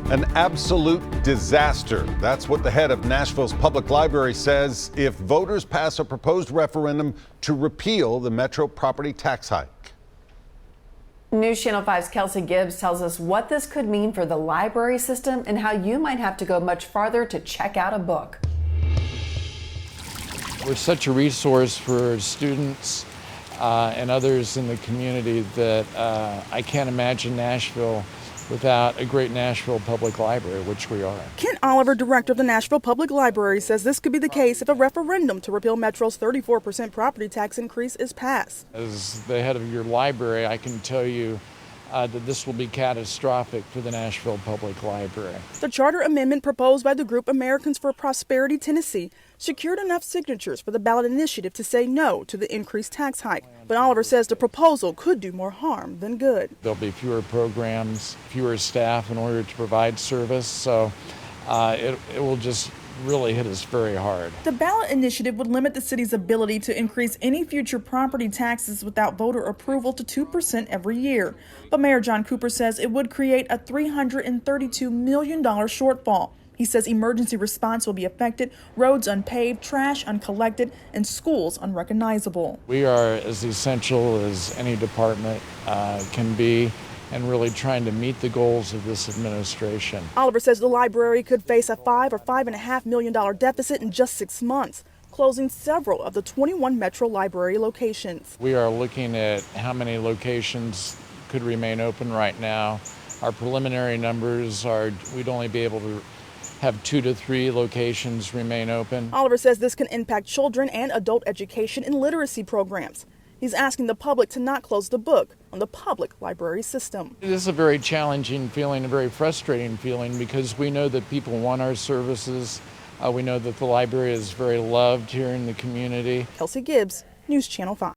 An absolute disaster. That's what the head of Nashville's public library says if voters pass a proposed referendum to repeal the Metro property tax hike. News Channel 5's Kelsey Gibbs tells us what this could mean for the library system and how you might have to go much farther to check out a book. We're such a resource for students and others in the community that I can't imagine Nashville without a great Nashville Public Library, which we are. Kent Oliver, director of the Nashville Public Library, says this could be the case if a referendum to repeal Metro's 34% property tax increase is passed. As the head of your library, I can tell you that this will be catastrophic for the Nashville Public Library. The charter amendment proposed by the group Americans for Prosperity Tennessee secured enough signatures for the ballot initiative to say no to the increased tax hike. But Oliver says the proposal could do more harm than good. There'll be fewer programs, fewer staff in order to provide service, so it will just really hit us very hard. The ballot initiative would limit the city's ability to increase any future property taxes without voter approval to 2% every year. But Mayor John Cooper says it would create a $332 million shortfall. He says emergency response will be affected, roads unpaved, trash uncollected, and schools unrecognizable. We are as essential as any department can be, and really trying to meet the goals of this administration. Oliver says the library could face a $5 or $5.5 million deficit in just 6 months, closing several of the 21 Metro Library locations. We are looking at how many locations could remain open right now. Our preliminary numbers are we'd only be able to have 2 to 3 locations remain open. Oliver says this can impact children and adult education and literacy programs. He's asking the public to not close the book on the public library system. It is a very challenging feeling, a very frustrating feeling, because we know that people want our services. We know that the library is very loved here in the community. Kelsey Gibbs, News Channel 5.